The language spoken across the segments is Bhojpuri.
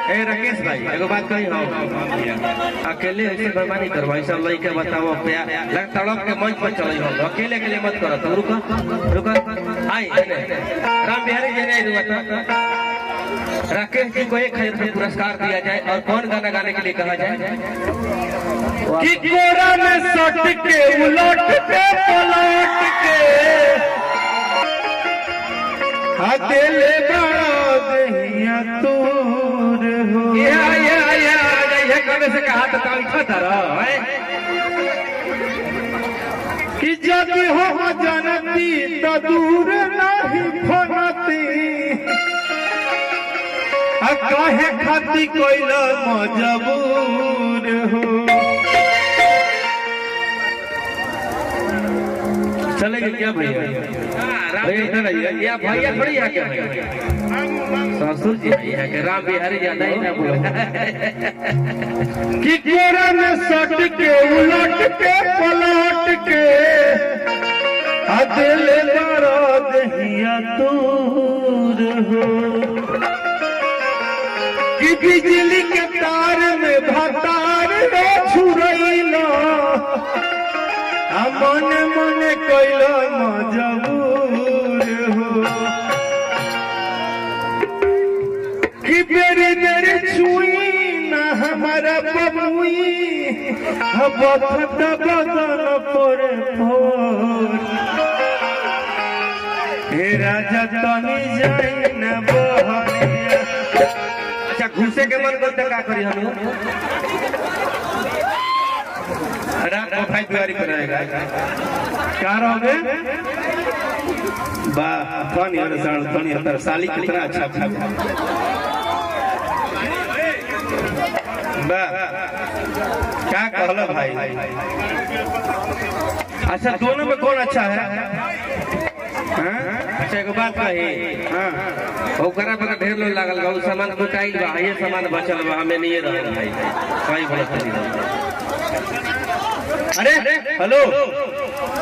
ए राकेश भाई एगो बात कही हो, अकेले ऐसे बेईमानी करवा सब लइके बताओ तड़प के मंच पर चल हो, अकेले अकेले मत करो। तुम रुको रुको आई राम बिहारी जी ने रुका राकेश जी को 1000 पुरस्कार दिया जाए और कौन गाना गाने के लिए कहा जाए? कि कोरा में सट के उलट के पलट के अकेले बड़ा दहिया तूर हो। ये कब से कहा था उठा था कि जब हो जनती तो दूर नहीं फनती कहे खाती कोई मजबूर हो। चलेगा क्या भैया? भैया इधर आइए, या भैया थोड़ी है क्या? ससुर जी है कि राम बिहारी ज्यादा ही ना बोलो कि कोरा में सट के उलट के पलट के अकेले बड़ा दहिया तूर हो। कि बिजली के तार में भतार छुरैला मन मन कैला मजबूर हो। कि बेरी बेरी छुई ना हमारा बबुई बखत बदन पर भोर। हे राजा तनी जाई ना बहरिया। अच्छा घुसे के मन करते का करी हम भाई तैयारी कराएगा क्या रहोगे? साली कितना अच्छा क्या कहला भाई? अच्छा दोनों में कौन अच्छा है? अच्छा एक बात कही, ओकरा पर ढेर लोग लागल बा, सामान कुटाइल बा, ये सामान बचल बा, हमें नहीं रहल भाई सही बोलत। अरे hello,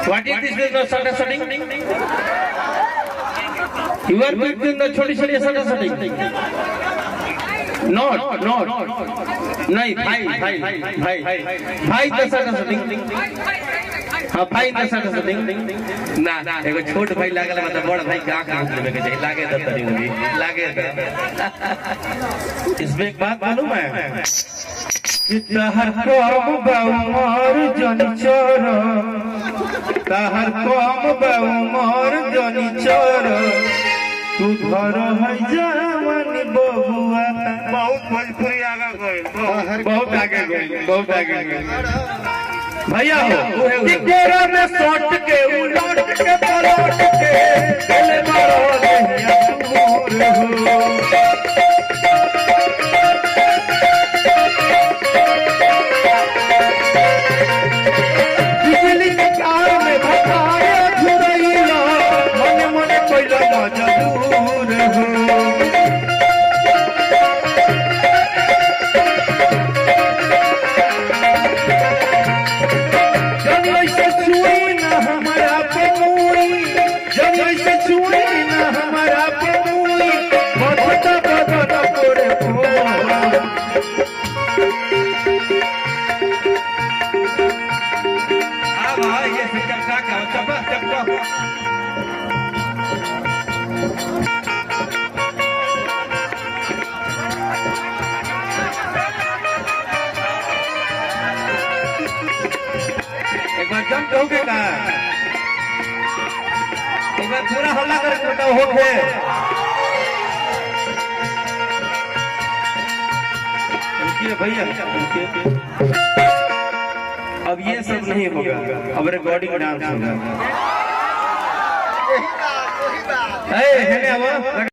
what is this misunderstanding? You are between the छोटी छोटी misunderstanding. Not नहीं भाई misunderstanding। हाँ भाई misunderstanding ना एगो छोट भाई लागल मतलब बड़ भाई का लेवे के चाहिए लागे त तनी मुनी लागे त। इसमें एक बात मालूम है तहर कम बउमर जनिचर, तहर कम बउमर जनिचर तू घर है जवानी बबुआ। बहुत भोजपुरी आगे गइल, बहुत आगे गइल, बहुत आगे गइल भैया हो। कि कोरा में सट के उलट के पलट के चले मारो दहिया तूर हो। एक बार जम कहोगे का एक बार पूरा हल्ला करके बताओ हो गए। भैया अब ये सब नहीं होगा, अब रिकॉर्डिंग डांस होगा।